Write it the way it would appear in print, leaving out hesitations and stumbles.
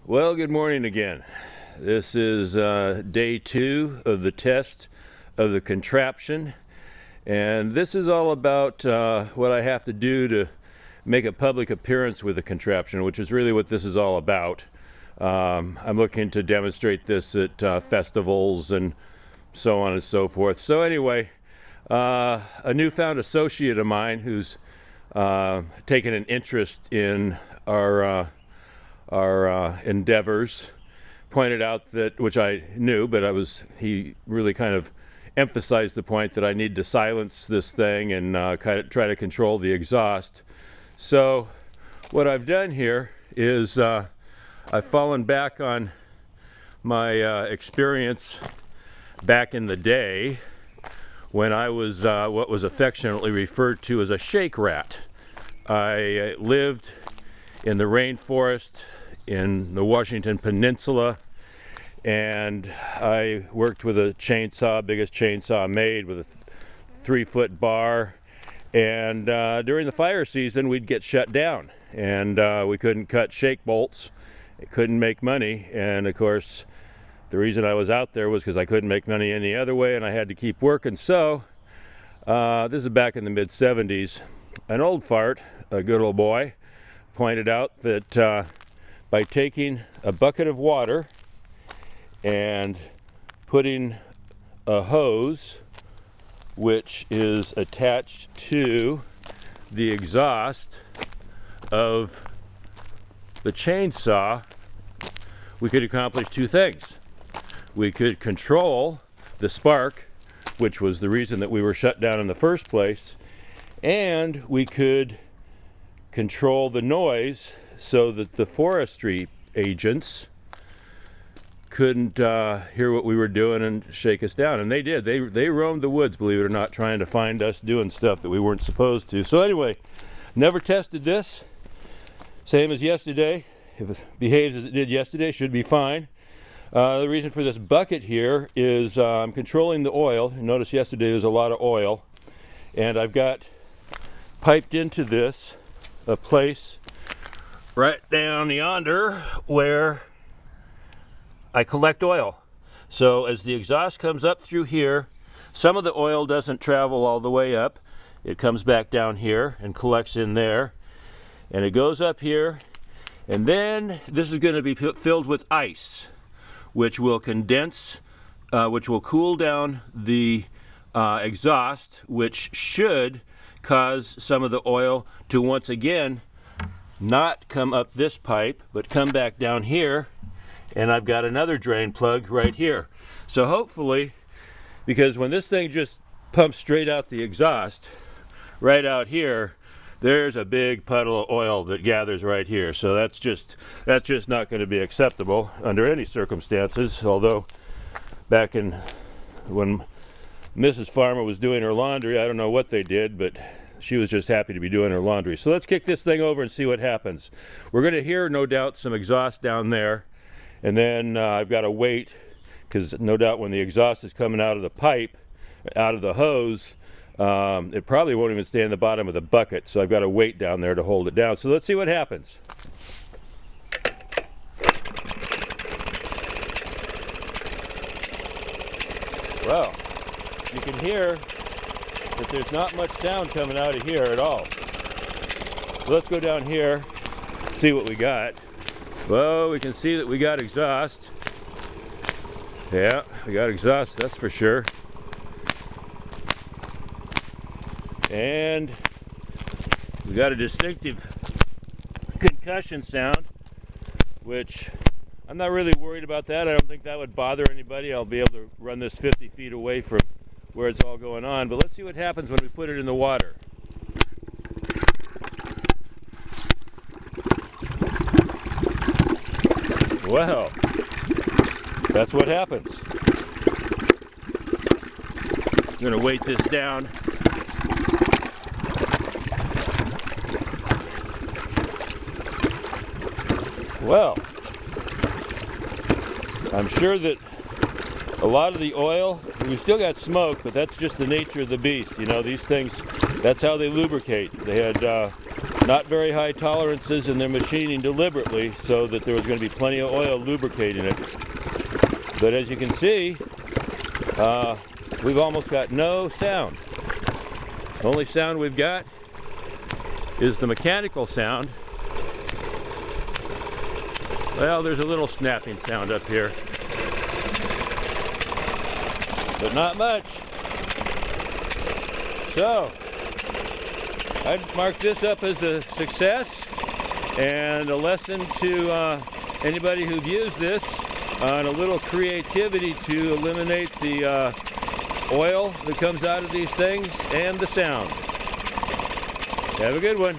Well, good morning again. This is day 2 of the test of the contraption, and this is all about what I have to do to make a public appearance with the contraption, which is really what this is all about. I'm looking to demonstrate this at festivals and so on and so forth. So anyway, a newfound associate of mine who's taken an interest in our endeavors pointed out that, which I knew, but he really kind of emphasized the point that I need to silence this thing and kind of try to control the exhaust. So what I've done here is I've fallen back on my experience back in the day when I was what was affectionately referred to as a shake rat. I lived in the rainforest in the Washington Peninsula, and I worked with a chainsaw, biggest chainsaw made, with a 3-foot bar, and during the fire season we'd get shut down, and we couldn't cut shake bolts, couldn't make money, and of course the reason I was out there was because I couldn't make money any other way and I had to keep working. So this is back in the mid-70s. An old fart, a good old boy, pointed out that by taking a bucket of water and putting a hose which is attached to the exhaust of the chainsaw, we could accomplish two things. We could control the spark, which was the reason that we were shut down in the first place, and we could control the noise so that the forestry agents couldn't hear what we were doing and shake us down. And they did. They roamed the woods, believe it or not, trying to find us doing stuff that we weren't supposed to. So anyway, never tested this. Same as yesterday. If it behaves as it did yesterday, should be fine. The reason for this bucket here is I'm controlling the oil. Notice yesterday there was a lot of oil, and I've got piped into this a place right down yonder where I collect oil. So as the exhaust comes up through here, some of the oil doesn't travel all the way up. It comes back down here and collects in there, and it goes up here, and then this is going to be filled with ice, which will condense, which will cool down the exhaust, which should cause some of the oil to once again not come up this pipe but come back down here, and I've got another drain plug right here. So hopefully, because when this thing just pumps straight out the exhaust right out here, there's a big puddle of oil that gathers right here. So that's just not going to be acceptable under any circumstances. Although back in when Mrs. Farmer was doing her laundry, I don't know what they did, but she was just happy to be doing her laundry. So let's kick this thing over and see what happens. We're going to hear, no doubt, some exhaust down there, and then I've got to wait, because no doubt when the exhaust is coming out of the pipe, out of the hose, it probably won't even stay in the bottom of the bucket, so I've got to wait down there to hold it down. So let's see what happens. Well, you can hear that there's not much sound coming out of here at all. So let's go down here and see what we got. Well, we can see that we got exhaust. Yeah, we got exhaust, that's for sure. And we got a distinctive concussion sound, which I'm not really worried about that. I don't think that would bother anybody. I'll be able to run this 50 feet away from where it's all going on. But let's see what happens when we put it in the water. Well, that's what happens. I'm going to weight this down. Well, I'm sure that a lot of the oil, we've still got smoke, but that's just the nature of the beast. You know, these things, that's how they lubricate. They had not very high tolerances, and they're machining deliberately so that there was going to be plenty of oil lubricating it. But as you can see, we've almost got no sound. The only sound we've got is the mechanical sound. Well, there's a little snapping sound up here, but not much. So, I'd mark this up as a success and a lesson to anybody who've used this on a little creativity to eliminate the oil that comes out of these things and the sound. Have a good one.